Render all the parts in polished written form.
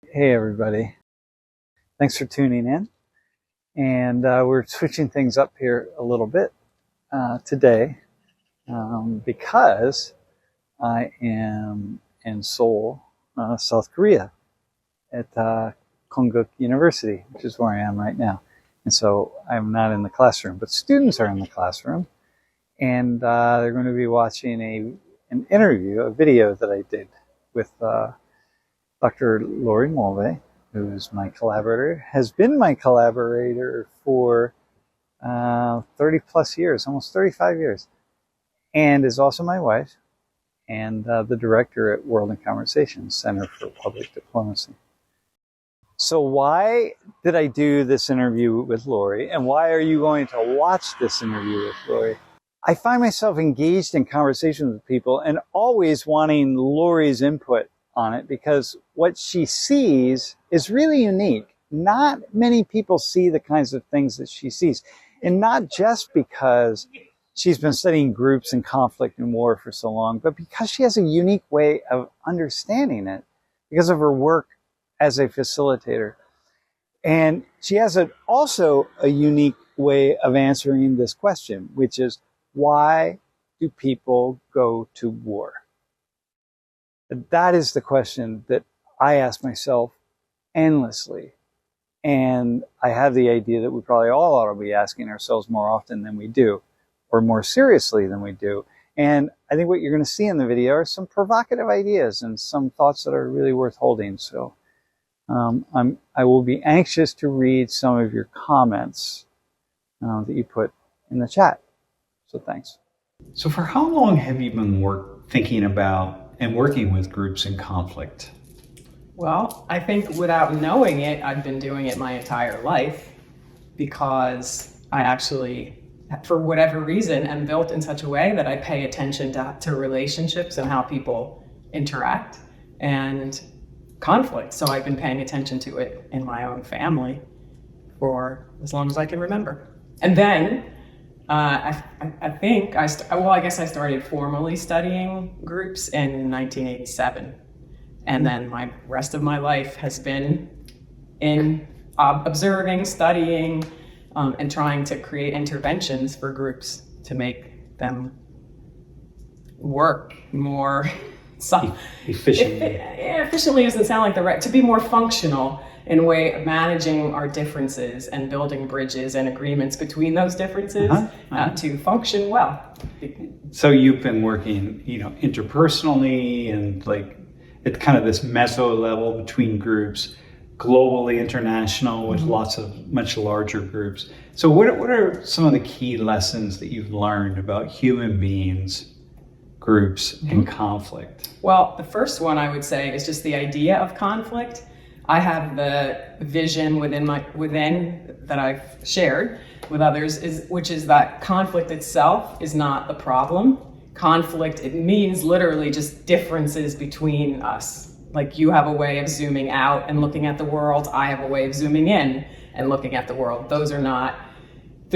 Hey everybody, thanks for tuning in. And we're switching things up here a little bit today because I am in Seoul, South Korea at Konkuk University, which is where I am right now. And so I'm not in the classroom, but students are in the classroom. And they're going to be watching an interview, a video that I did with Dr. Lori Mulvey, who's my collaborator, has been my collaborator for 30 plus years, almost 35 years, and is also my wife and the director at World in Conversation Center for Public Diplomacy. So why did I do this interview with Lori, and why are you going to watch this interview with Lori? I find myself engaged in conversations with people and always wanting Lori's input on it because what she sees is really unique. Not many people see the kinds of things that she sees. And not just because she's been studying groups and conflict and war for so long, but because she has a unique way of understanding it because of her work as a facilitator. And she has also a unique way of answering this question, which is, why do people go to war? That is the question that I ask myself endlessly. And I have the idea that we probably all ought to be asking ourselves more often than we do, or more seriously than we do. And I think what you're going to see in the video are some provocative ideas and some thoughts that are really worth holding. So I will be anxious to read some of your comments that you put in the chat. So thanks. So for how long have you been thinking about and working with groups in conflict? Well, I think without knowing it, I've been doing it my entire life because I actually, for whatever reason, am built in such a way that I pay attention to relationships and how people interact and conflict. So I've been paying attention to it in my own family for as long as I can remember. And then I guess I started formally studying groups in 1987. And then my rest of my life has been in observing, studying, and trying to create interventions for groups to make them work more efficiently. Efficiently doesn't sound like the right, to be more functional in a way of managing our differences and building bridges and agreements between those differences to function well. So you've been working, interpersonally and like at kind of this meso level between groups, globally, international, with lots of much larger groups. So what are some of the key lessons that you've learned about human beings, groups, and conflict? Well, the first one I would say is just the idea of conflict. I have the vision within that I've shared with others, which is that conflict itself is not the problem. Conflict, it means literally just differences between us. Like you have a way of zooming out and looking at the world, I have a way of zooming in and looking at the world. There's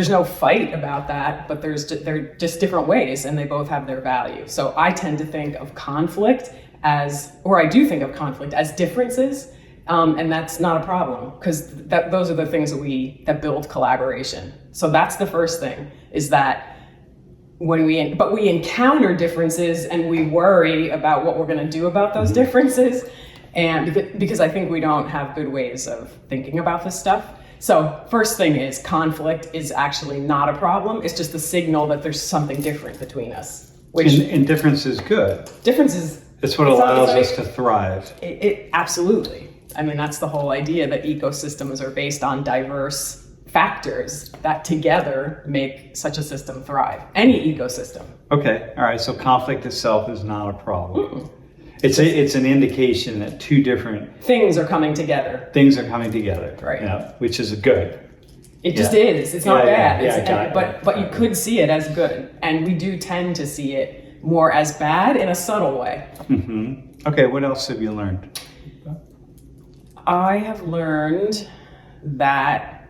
no fight about that, but they're just different ways and they both have their value. So I tend to think of conflict as differences. And that's not a problem because those are the things that build collaboration. So that's the first thing, is that we encounter differences and we worry about what we're going to do about those differences, and because I think we don't have good ways of thinking about this stuff. So first thing is, conflict is actually not a problem. It's just a signal that there's something different between us. And difference is good. It's what allows us to thrive. It absolutely. I mean, that's the whole idea, that ecosystems are based on diverse factors that together make such a system thrive. Any ecosystem. Okay, all right, so conflict itself is not a problem. It's an indication that two different things are coming together. Right. Yeah, which is good. It just is. It's not bad. But you could see it as good. And we do tend to see it more as bad in a subtle way. Mm-hmm. Okay, what else have you learned? I have learned that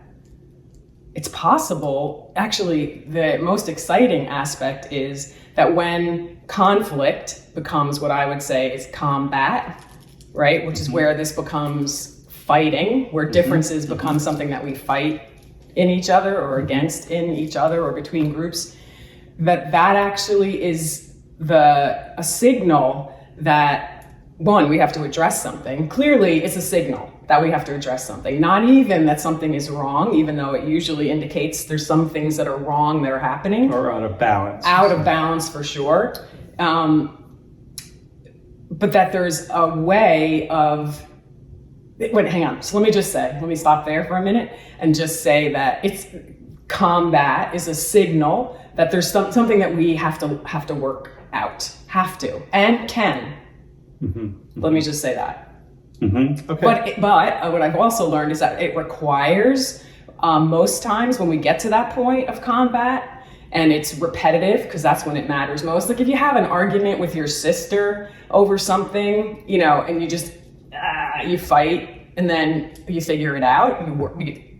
it's possible. Actually, the most exciting aspect is that when conflict becomes what I would say is combat, right? Which is where this becomes fighting, where differences become something that we fight in each other or against in each other or between groups, that actually is a signal that, one, we have to address something. Clearly, it's a signal that we have to address something. Not even that something is wrong, even though it usually indicates there's some things that are wrong that are happening. Or out of balance. Out of balance for sure. But that there's a way of, wait, hang on. So let me stop there for a minute and just say that combat is a signal that there's something that we have to work out, and can. Let me just say that. Okay. But what I've also learned is that it requires, most times when we get to that point of combat, and it's repetitive, because that's when it matters most. Like if you have an argument with your sister over something, and you just, you fight, and then you figure it out,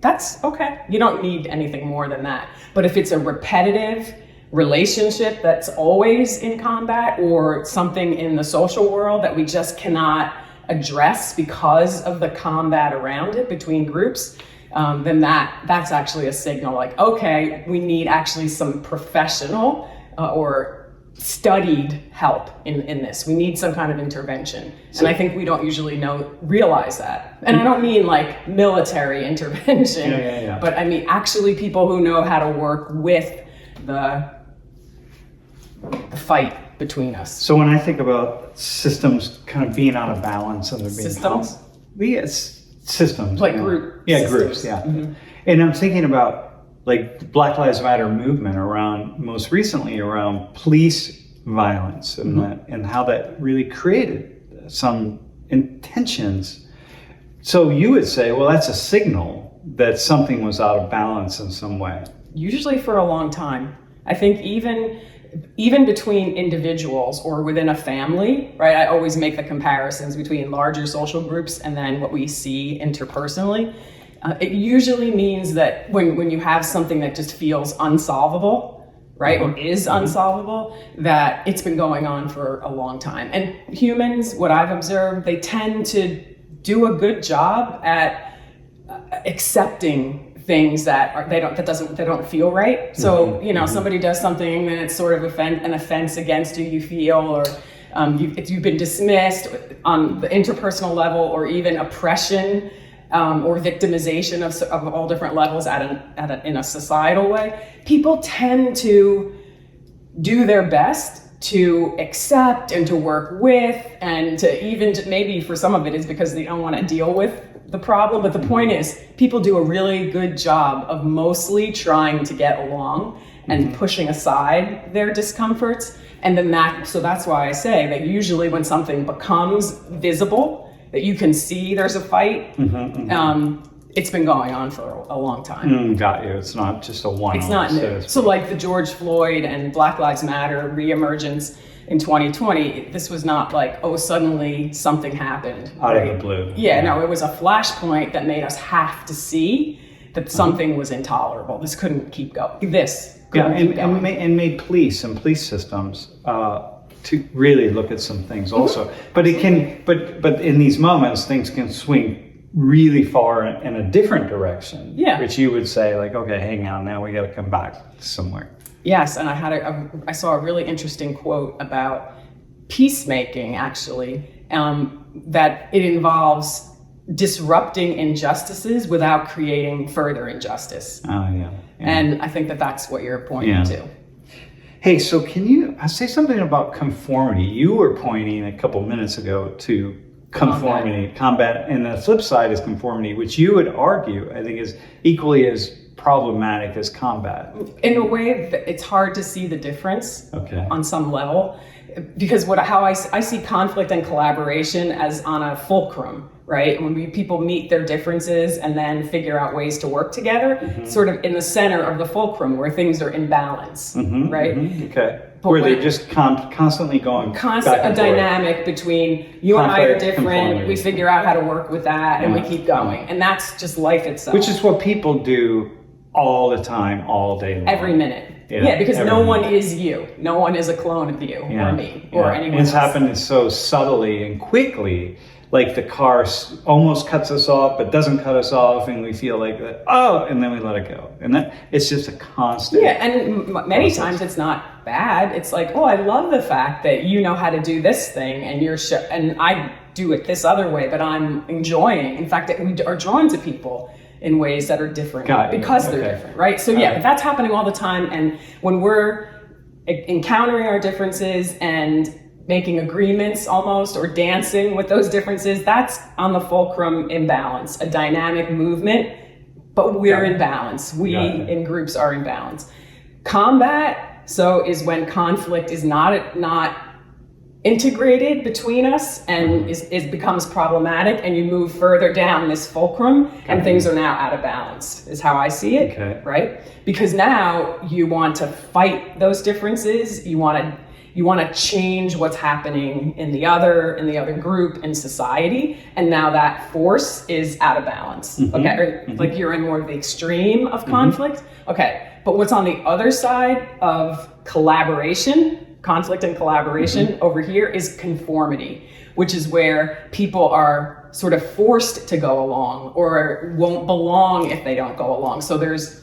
that's okay. You don't need anything more than that. But if it's a repetitive relationship that's always in combat, or something in the social world that we just cannot address because of the combat around it between groups, then that's actually a signal like, okay, we need actually some professional or studied help in this. We need some kind of intervention. And I think we don't usually realize that. And I don't mean like military intervention, but I mean actually people who know how to work with the fight between us. So when I think about systems kind of being out of balance and they're being Systems? Systems. Like group Yeah, systems. groups, yeah. And I'm thinking about like the Black Lives Matter movement most recently around police violence and how that really created some intentions. So you would say, well, that's a signal that something was out of balance in some way. Usually for a long time. I think even between individuals or within a family, right? I always make the comparisons between larger social groups and then what we see interpersonally. It usually means that when you have something that just feels unsolvable, right, or is unsolvable, that it's been going on for a long time. And humans, what I've observed, they tend to do a good job at accepting things that they don't feel right. So somebody does something and it's sort of an offense against you feel, or you've been dismissed on the interpersonal level, or even oppression or victimization of all different levels in a societal way. People tend to do their best to accept and to work with, and to maybe for some of it is because they don't want to deal with the problem. But the point is, people do a really good job of mostly trying to get along and pushing aside their discomforts. And then so that's why I say that usually when something becomes visible, that you can see there's a fight, it's been going on for a long time. Got you. It's not just a one-off. It's not new. So like the George Floyd and Black Lives Matter reemergence in 2020, this was not like, oh, suddenly something happened. Out of the blue. Yeah, no, it was a flashpoint that made us have to see that something was intolerable. This couldn't keep going. And made police and police systems to really look at some things also. But in these moments, things can swing really far in a different direction. Yeah. Which you would say like, okay, hang on, now we got to come back somewhere. Yes, and I saw a really interesting quote about peacemaking, actually, that it involves disrupting injustices without creating further injustice. Oh, yeah. And I think that's what you're pointing to. Hey, so can you say something about conformity? You were pointing a couple minutes ago to conformity, combat, and the flip side is conformity, which you would argue, I think, is equally as problematic as combat. In a way, it's hard to see the difference on some level, because how I see conflict and collaboration as on a fulcrum, right? When people meet their differences and then figure out ways to work together, sort of in the center of the fulcrum where things are in balance, right? Okay. But where they're just constantly going back and a dynamic between you and I are different, conformity. we figure out how to work with that, and we keep going. And that's just life itself. Which is what people do all the time, all day long. Every minute. Yeah, because no one is you. No one is a clone of you or me or anyone else. It's happened so subtly and quickly like the car almost cuts us off, but doesn't cut us off, and we feel like, oh, and then we let it go. And that it's just a constant. Yeah, and many times it's not bad. It's like, oh, I love the fact that you know how to do this thing, and and I do it this other way, but I'm enjoying. In fact, we are drawn to people in ways that are different because they're different, right? So yeah, but that's happening all the time. And when we're encountering our differences and making agreements almost, or dancing with those differences, that's on the fulcrum imbalance, a dynamic movement, but we're in balance. We in groups are in balance. Combat, so is when conflict is not integrated between us and is becomes problematic, and you move further down this fulcrum and things are now out of balance, is how I see it, right? Because now you want to fight those differences, you want to change what's happening in the other group in society, and now that force is out of balance. Or like you're in more of the extreme of conflict. But what's on the other side of collaboration, conflict and collaboration over here, is conformity, which is where people are sort of forced to go along or won't belong if they don't go along. So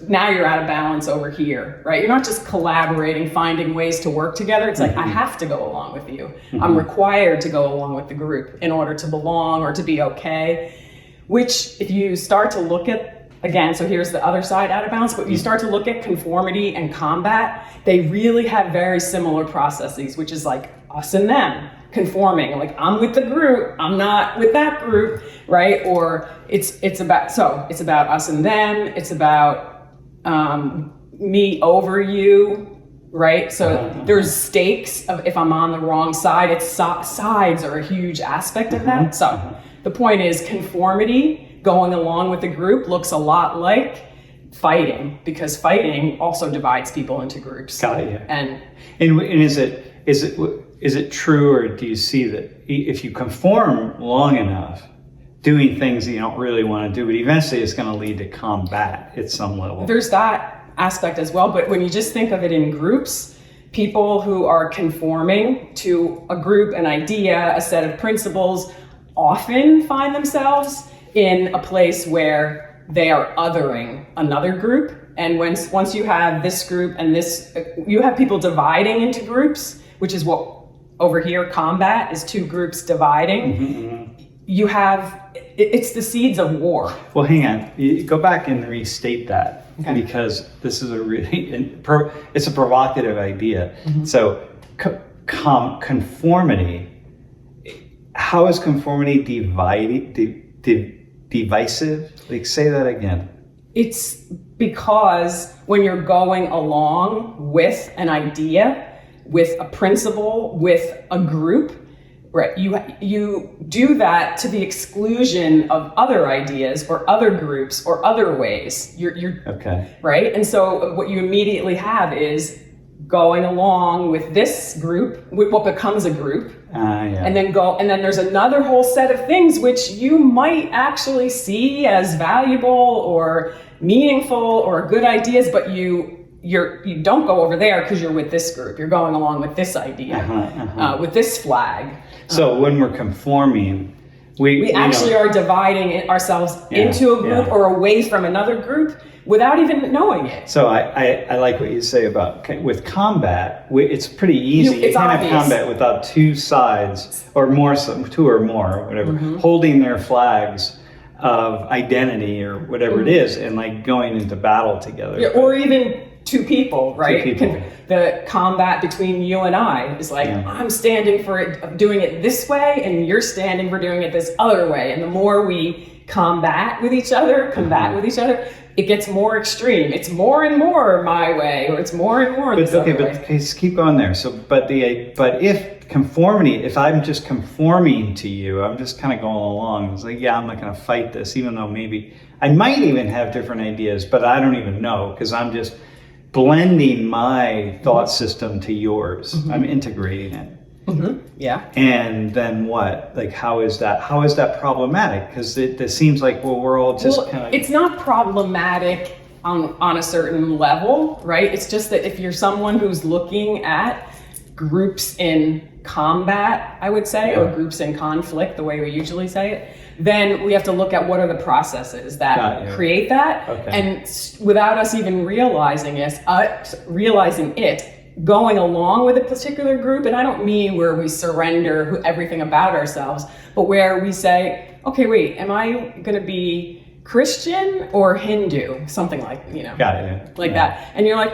now you're out of balance over here, right? You're not just collaborating, finding ways to work together. It's like, I have to go along with you. I'm required to go along with the group in order to belong or to be okay, which if you start to look at, again, so here's the other side out of balance, but you start to look at conformity and combat, they really have very similar processes, which is like us and them, conforming, like I'm with the group, I'm not with that group, right? Or it's about us and them, it's about me over you, right? So there's stakes of if I'm on the wrong side, sides are a huge aspect of that. So the point is conformity, going along with the group, looks a lot like fighting, because fighting also divides people into groups. And is it true, or do you see that if you conform long enough, doing things that you don't really want to do, but eventually it's going to lead to combat at some level? There's that aspect as well, but when you just think of it in groups, people who are conforming to a group, an idea, a set of principles, often find themselves in a place where they are othering another group. And once you have this group and this, you have people dividing into groups, which is what over here combat is, two groups dividing. You have, it's the seeds of war. Well, hang on, you go back and restate that, because this is it's a provocative idea. So conformity, how is conformity divisive? Like, say that again. It's because when you're going along with an idea, with a principle, with a group, right, you do that to the exclusion of other ideas or other groups or other ways. You're right? And so what you immediately have is going along with this group, with what becomes a group, and then there's another whole set of things which you might actually see as valuable or meaningful or good ideas, but you don't go over there because you're with this group. You're going along with this idea, with this flag. So when we're conforming, we actually are dividing ourselves into a group or away from another group without even knowing it. So I like what you say about with combat. It's pretty easy. You can't have combat without two sides or more, two or more, whatever, holding their flags of identity or whatever it is, and like going into battle together. Yeah, or even two people, right? Two people. The combat between you and I is like, I'm standing for it, doing it this way, and you're standing for doing it this other way. And the more we combat with each other, it gets more extreme. It's more and more my way, or it's more and more this other way. But keep going there. So, but if conformity, if I'm just conforming to you, I'm just kind of going along. It's like, I'm not going to fight this, even though maybe I might even have different ideas, but I don't even know, because I'm just blending my thought system to yours. I'm integrating it. Yeah. And then what? Like, how is that problematic? Because it seems like, we're all just kind of... It's not problematic on a certain level, right? It's just that if you're someone who's looking at groups in combat, I would say, or groups in conflict, the way we usually say it, then we have to look at what are the processes that create that. And without us even realizing it, going along with a particular group, and I don't mean where we surrender everything about ourselves, but where we say, okay, wait, am I going to be Christian or Hindu? Something like, that. And you're like,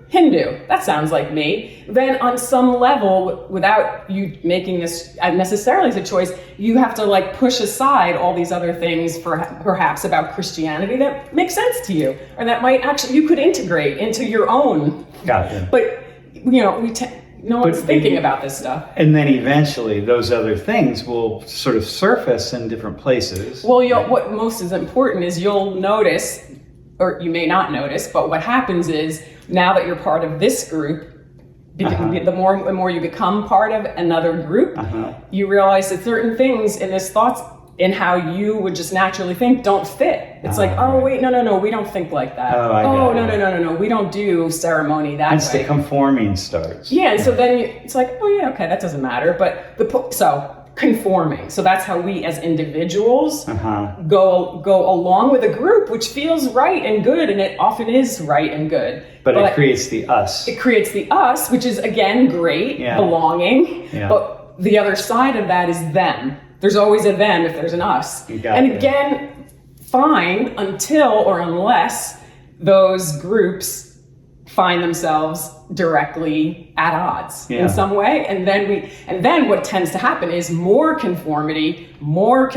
Hindu, that sounds like me. Then on some level, without you making this necessarily as a choice, you have to like push aside all these other things perhaps about Christianity that make sense to you, or that might actually, you could integrate into your own. But no one's thinking about this stuff. And then eventually those other things will sort of surface in different places. Well, what most is important is you'll notice, or you may not notice, but what happens is now that you're part of this group, the more you become part of another group, you realize that certain things in this thoughts in how you would just naturally think don't fit. It's like, oh wait, no, we don't think like that. No, we don't do ceremony that way. Hence the conforming starts. Yeah, and so then it's like, oh yeah, okay, that doesn't matter. But conforming. So that's how we as individuals go along with a group, which feels right and good, and it often is right and good. But it creates the us. It creates the us, which is again great, belonging. Yeah. But the other side of that is them. There's always a them if there's an us. And again, fine until or unless those groups find themselves directly at odds in some way. And then what tends to happen is more conformity. Right?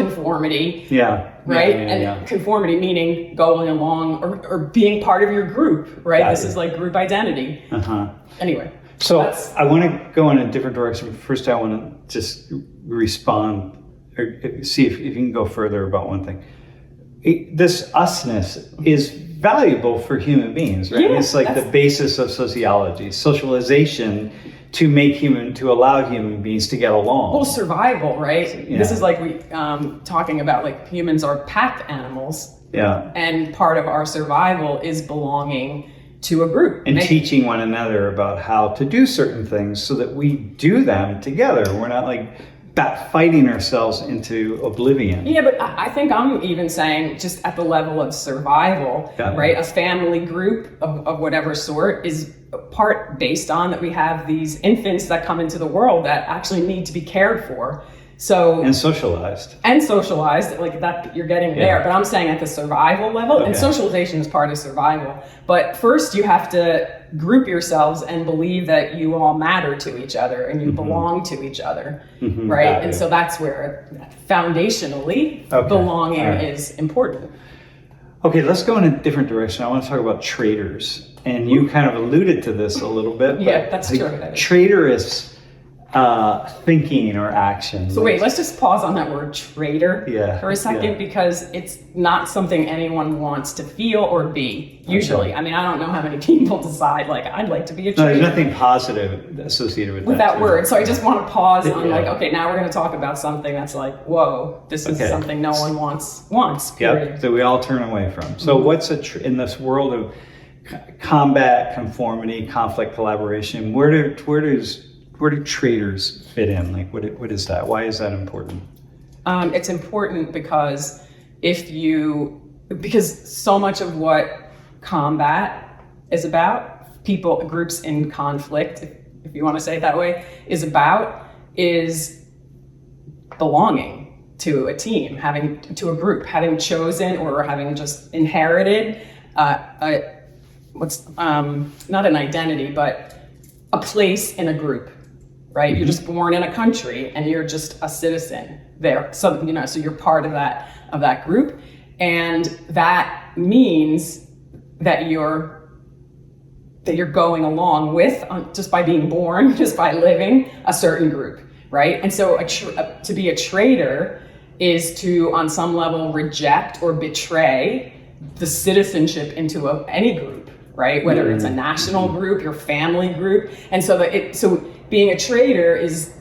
Conformity meaning going along or being part of your group, right? This is like group identity. Anyway. So I want to go in a different direction. First, I want to just respond or see if you can go further about one thing. This usness is valuable for human beings, right? Yeah, it's like the basis of sociology, socialization to allow human beings to get along. Well, survival, right? Yeah. This is like we talking about like humans are pack animals. Yeah. And part of our survival is belonging to a group. And teaching one another about how to do certain things so that we do them together. We're not like fighting ourselves into oblivion. Yeah, but I think I'm even saying just at the level of survival, right? A family group of whatever sort is part based on that we have these infants that come into the world that actually need to be cared for. And socialized, like that you're getting there. But I'm saying at the survival level, and socialization is part of survival. But first you have to group yourselves and believe that you all matter to each other and you belong to each other, right? And so that's where foundationally belonging is important. Okay, let's go in a different direction. I want to talk about traitors. And you kind of alluded to this a little bit. Yeah, that's true. Traitorous thinking or action. So wait, let's just pause on that word traitor for a second because it's not something anyone wants to feel or be, usually. I mean, I don't know how many people decide, like, I'd like to be a traitor. No, there's nothing positive associated with that word. So I just want to pause on like, okay, now we're going to talk about something that's like, whoa, this is something no one wants. Yeah, that we all turn away from. So what's in this world of combat, conformity, conflict, collaboration, where do traitors fit in? Like, what is that? Why is that important? It's important because because so much of what combat is about, groups in conflict, if you want to say it that way, is belonging to a team, to a group, having chosen or having just inherited not an identity, but a place in a group. Right? You're just born in a country and you're just a citizen there. So, so you're part of that group. And that means that you're going along with, just by being born, just by living, a certain group, right? And so to be a traitor is to, on some level, reject or betray the citizenship into any group, right? Whether it's a national group, your family group. And so being a traitor is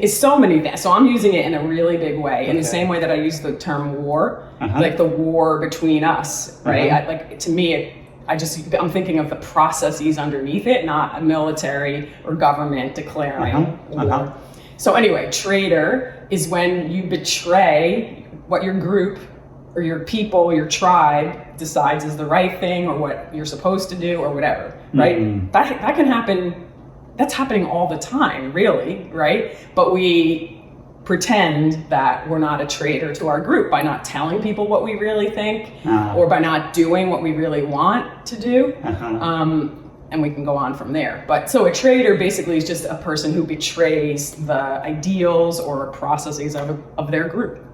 so many things. So I'm using it in a really big way, in the same way that I use the term war, like the war between us, right? To me, I'm thinking of the processes underneath it, not a military or government declaring war. So anyway, traitor is when you betray what your group or your people, your tribe decides is the right thing or what you're supposed to do or whatever, right? That can happen. That's happening all the time, really, right? But we pretend that we're not a traitor to our group by not telling people what we really think or by not doing what we really want to do. And we can go on from there. But so a traitor basically is just a person who betrays the ideals or processes of their group.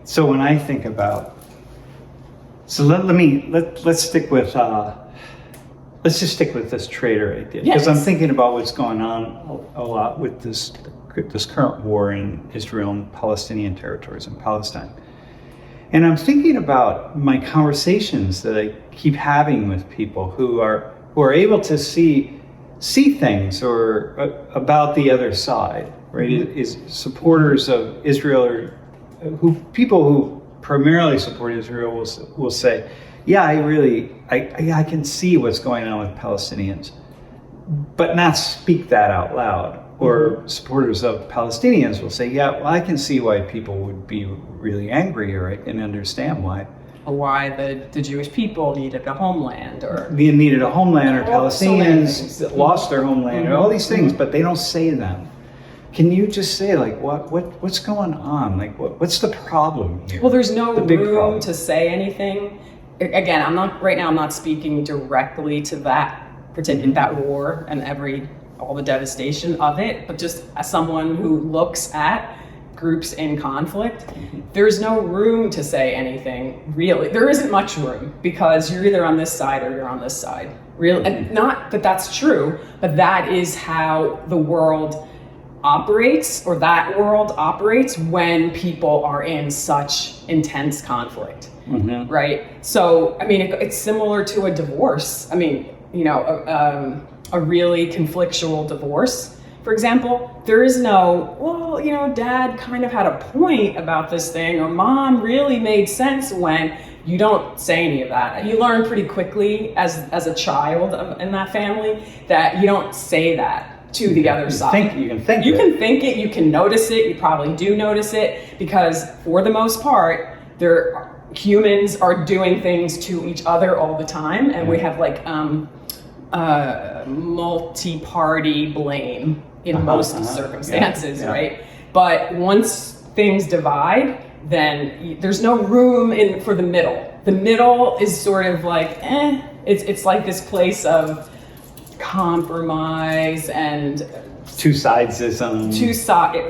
So when I think about, so let's stick with, let's just stick with this traitor idea. Because I'm thinking about what's going on a lot with this current war in Israel and Palestinian territories in Palestine. And I'm thinking about my conversations that I keep having with people who are able to see things or about the other side, right? Is supporters of Israel or people who primarily support Israel will say, yeah, I can see what's going on with Palestinians, but not speak that out loud. Or supporters of Palestinians will say, yeah, well, I can see why people would be really angry, or I can understand why. Why the Jewish people needed a homeland, or needed a homeland, or Palestinians lost their homeland, or all these things, but they don't say them. Can you just say, like, what's going on? Like, what's the problem here? Well, there's no room to say anything. Again, I'm not speaking directly to that particular that war and all the devastation of it, but just as someone who looks at groups in conflict, there's no room to say anything, really. There isn't much room, because you're either on this side or you're on this side. Really, and not that that's true, but that is how the world operates, or that world operates when people are in such intense conflict, right? So, I mean, it's similar to a divorce. I mean, a really conflictual divorce, for example, there is no, well, dad kind of had a point about this thing, or mom really made sense when. You don't say any of that. You learn pretty quickly as a child in that family that you don't say that to the other side. You can think it, you can notice it, you probably do notice it, because for the most part, humans are doing things to each other all the time, and we have like multi-party blame in most circumstances, right? But once things divide, then there's no room for the middle. The middle is sort of like, it's like this place of compromise and two-sidesism.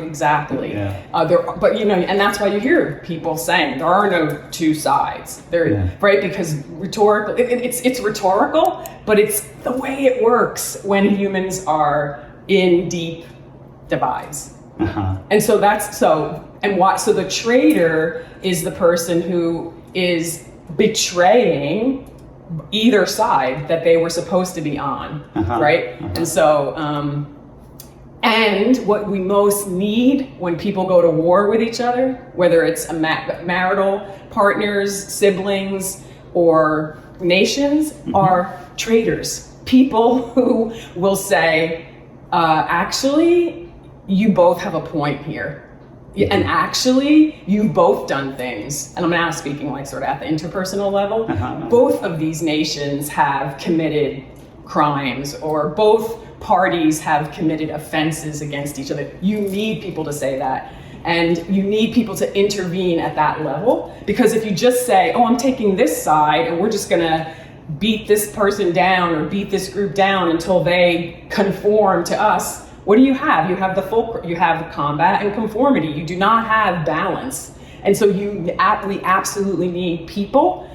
Exactly. Yeah. And that's why you hear people saying there are no two sides. Right? Because rhetorical, it's rhetorical, but it's the way it works when humans are in deep divides. And so so the traitor is the person who is betraying either side that they were supposed to be on, right? And so, and what we most need when people go to war with each other, whether it's marital partners, siblings, or nations, are traitors. People who will say, actually, you both have a point here. And actually, you've both done things, and I'm now speaking like sort of at the interpersonal level, both of these nations have committed crimes, or both parties have committed offenses against each other. You need people to say that, and you need people to intervene at that level, because if you just say, I'm taking this side, and we're just gonna beat this person down or beat this group down until they conform to us, what do you have? You have combat and conformity. You do not have balance. And so we absolutely need people,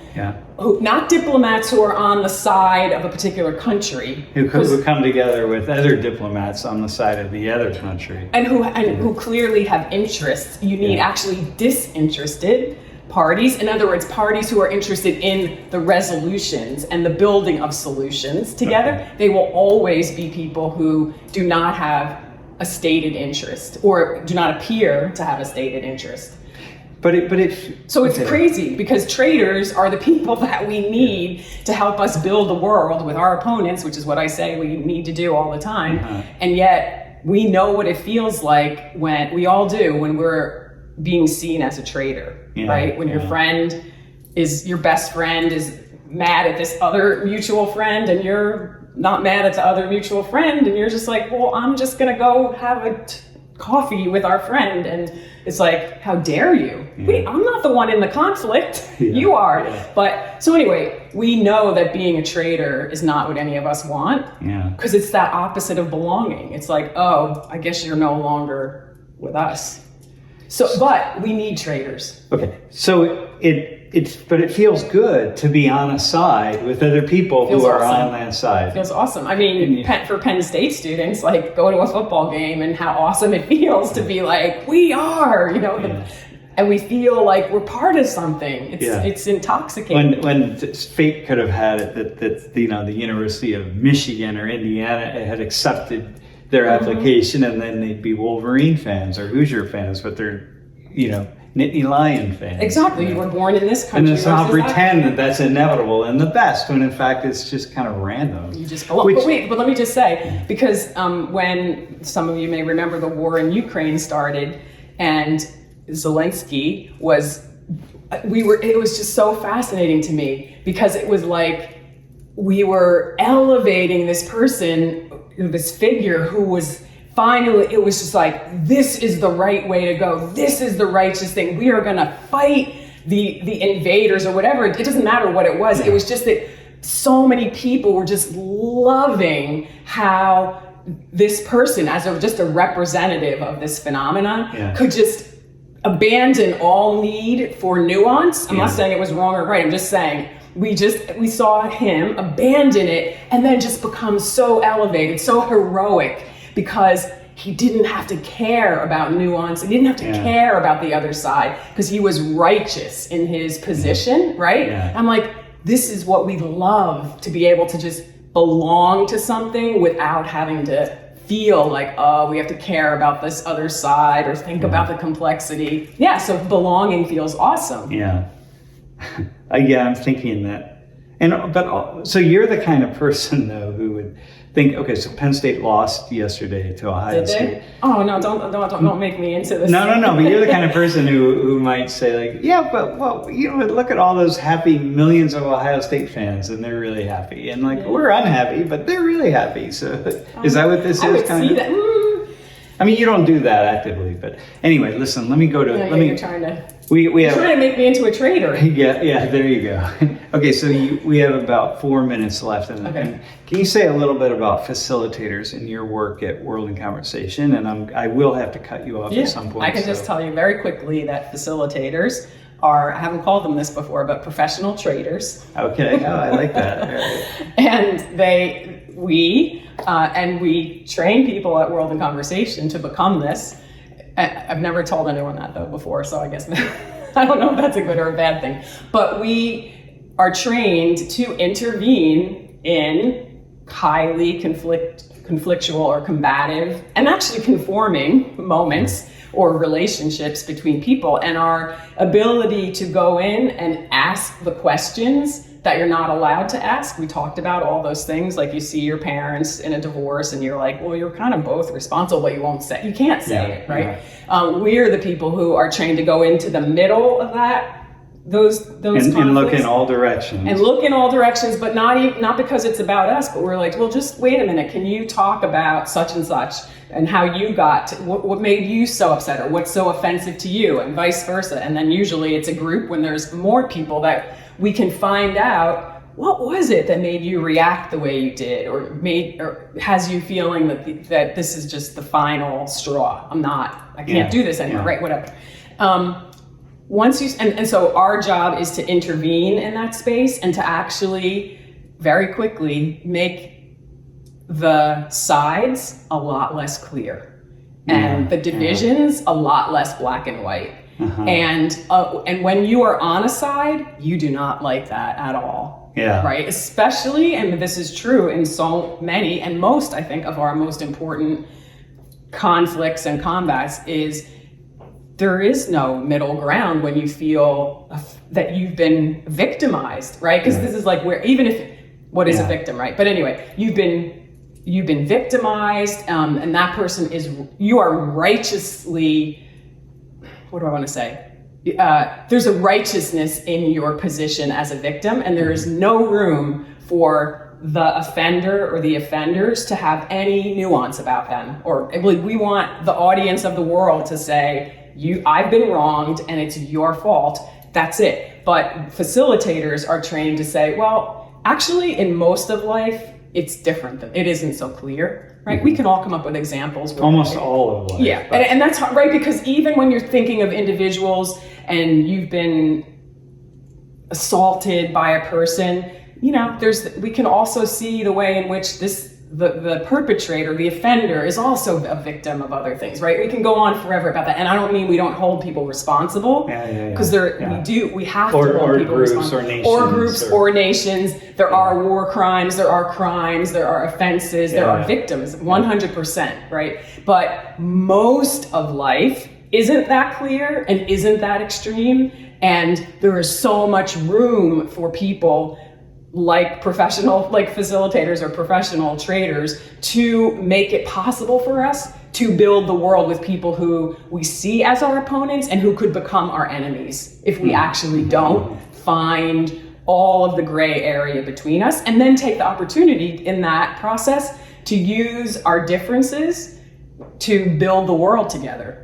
not diplomats who are on the side of a particular country. Who come together with other diplomats on the side of the other country. And who clearly have interests. You need actually disinterested parties. In other words, parties who are interested in the resolutions and the building of solutions together. They will always be people who do not have a stated interest, or do not appear to have a stated interest. But it So it's crazy because traders are the people that we need to help us build the world with our opponents, which is what I say we need to do all the time. And yet we know what it feels like when we all do when we're being seen as a traitor, right? When your best friend is mad at this other mutual friend and you're not mad at the other mutual friend and you're just like, well, I'm just gonna go have a coffee with our friend, and it's like, how dare you? Wait, I'm not the one in the conflict. You are. But so anyway, we know that being a traitor is not what any of us want, because it's that opposite of belonging. It's like, oh, I guess you're no longer with us. So, but we need traitors. Okay, so but it feels good to be on a side with other people who are on that side. It feels awesome. I mean, for Penn State students, like go to a football game and how awesome it feels to be like, we are, and we feel like we're part of something. It's intoxicating. When fate could have had it that the University of Michigan or Indiana had accepted their application, and then they'd be Wolverine fans or Hoosier fans, but they're, Nittany Lion fans. Exactly, you were born in this country. And somehow pretend that that's inevitable and the best, when in fact it's just kind of random. You just belong. But let me just say, because when some of you may remember the war in Ukraine started, and Zelensky it was just so fascinating to me, because it was like we were elevating this person, this figure who was finally, it was just like, this is the right way to go. This is the righteous thing. We are going to fight the invaders or whatever. It doesn't matter what it was. It was just that so many people were just loving how this person, as just a representative of this phenomenon, could just abandon all need for nuance. I'm not saying it was wrong or right. I'm just saying we saw him abandon it and then just become so elevated, so heroic, because he didn't have to care about nuance. He didn't have to care about the other side, because he was righteous in his position, right? I'm like, this is what we love, to be able to just belong to something without having to feel like, oh, we have to care about this other side or think about the complexity. So belonging feels awesome. I'm thinking that. So you're the kind of person, though, who would think, okay, so Penn State lost yesterday to Ohio State. Oh no, don't make me into this. No, but you're the kind of person who might say like, look at all those happy millions of Ohio State fans, and they're really happy, and like we're unhappy, but they're really happy. So is that what this is? I would see that. I mean, you don't do that actively, but anyway, listen. Let me go to. You're trying to. You're trying to make me into a traitor. Yeah. There you go. Okay, so we have about 4 minutes left, and can you say a little bit about facilitators in your work at World in Conversation? And I will have to cut you off at some point. I can just tell you very quickly that facilitators are, I haven't called them this before, but professional traders. Okay, I like that. Right. And we train people at World in Conversation to become this. I've never told anyone that though before, so I guess I don't know if that's a good or a bad thing. But we are trained to intervene in highly conflictual or combative and actually conforming moments or relationships between people, and our ability to go in and ask the questions that you're not allowed to ask. We talked about all those things, like you see your parents in a divorce and you're like, well, you're kind of both responsible, but you can't say it, right? We're the people who are trained to go into the middle of those and look in all directions. And look in all directions, but not because it's about us, but we're like, well, just wait a minute. Can you talk about such and such and how you got, what made you so upset, or what's so offensive to you, and vice versa. And then usually it's a group when there's more people that we can find out what was it that made you react the way you did, or has you feeling that this is just the final straw. I can't do this anymore, right? Whatever. Once you and so our job is to intervene in that space and to actually very quickly make the sides a lot less clear and the divisions a lot less black and white. And when you are on a side, you do not like that at all. Right? Especially, and this is true in so many and most, I think, of our most important conflicts and combats, is there is no middle ground when you feel that you've been victimized, right? Because this is like where, even if, what is a victim, right? But anyway, you've been victimized, and that person you are righteously, what do I want to say? There's a righteousness in your position as a victim, and there is no room for the offender or the offenders to have any nuance about them. Or we want the audience of the world to say, I've been wronged and it's your fault. That's it. But facilitators are trained to say, well, actually in most of life, it's different. It isn't so clear, right? We can all come up with examples. Almost all of life. Yeah, and that's right, because even when you're thinking of individuals and you've been assaulted by a person, we can also see the way in which the perpetrator, the offender, is also a victim of other things, right? We can go on forever about that, and I don't mean we don't hold people responsible, because we have to hold people responsible. Or groups or nations. There are war crimes, there are crimes, there are offenses, there are victims, 100%, right? But most of life isn't that clear and isn't that extreme, and there is so much room for people like facilitators or professional traders to make it possible for us to build the world with people who we see as our opponents and who could become our enemies if we actually don't find all of the gray area between us, and then take the opportunity in that process to use our differences to build the world together.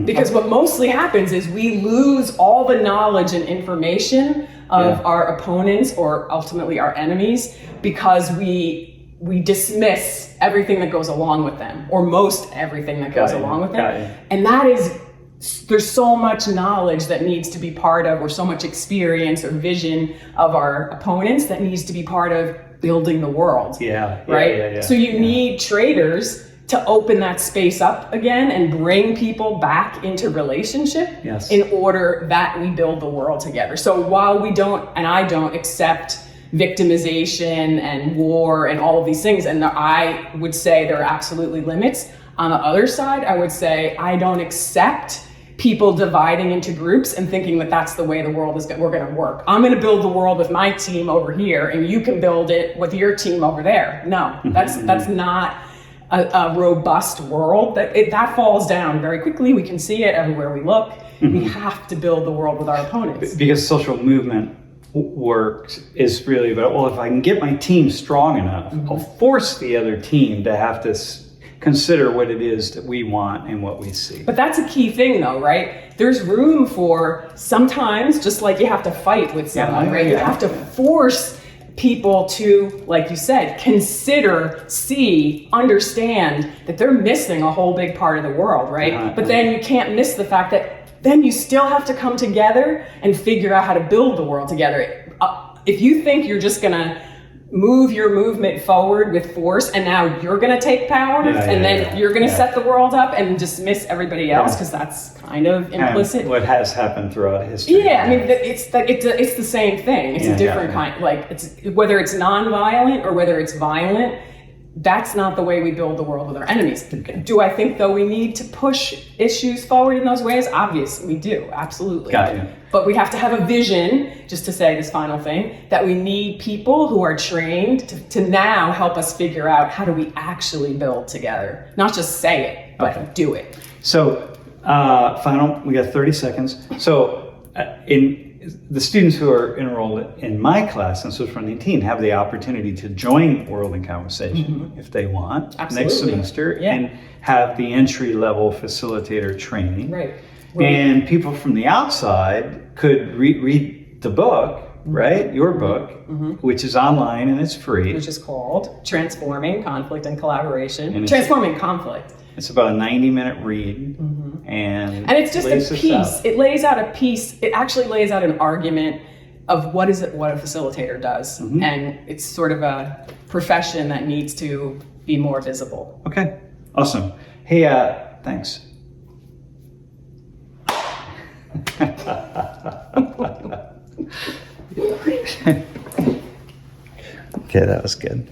Because what mostly happens is we lose all the knowledge and information of our opponents, or ultimately our enemies, because we dismiss everything that goes along with them, or most everything that goes along with them. And there's so much knowledge that needs to be part of, or so much experience or vision of our opponents that needs to be part of building the world. Right? So you need traders to open that space up again and bring people back into relationship in order that we build the world together. So while I don't accept victimization and war and all of these things, and I would say there are absolutely limits. On the other side, I would say I don't accept people dividing into groups and thinking that that's the way the world we're going to work. I'm going to build the world with my team over here, and you can build it with your team over there. No, that's not a robust world. That falls down very quickly. We can see it everywhere we look. We have to build the world with our opponents. Because social movement work is really about, well, if I can get my team strong enough, I'll force the other team to have to consider what it is that we want and what we see. But that's a key thing, though, right? There's room for, sometimes, just like you have to fight with someone, right? You have to force people to, like you said, consider, see, understand that they're missing a whole big part of the world, right? But then you can't miss the fact that then you still have to come together and figure out how to build the world together. If you think you're just gonna move your movement forward with force, and now you're going to take power, and then you're going to set the world up and dismiss everybody else, because that's kind of implicit. And what has happened throughout history. Yeah, I mean, it's the same thing. It's a different kind. Like, it's whether it's non-violent or whether it's violent. That's not the way we build the world with our enemies. Do I think, though, we need to push issues forward in those ways? Obviously, we do. Absolutely. But we have to have a vision, just to say this final thing, that we need people who are trained to now help us figure out how do we actually build together. Not just say it, but do it. So, we got 30 seconds. So, the students who are enrolled in my class in Social 19 have the opportunity to join World in Conversation if they want next semester and have the entry-level facilitator training. Right. And people from the outside could read the book, right? Your book, which is online and it's free. Which is called Transforming Conflict and Collaboration. Transforming Conflict. It's about a 90-minute read. And it's just a piece. It lays out a piece. It actually lays out an argument of what a facilitator does. And it's sort of a profession that needs to be more visible. Okay, awesome. Hey, thanks. Okay, that was good.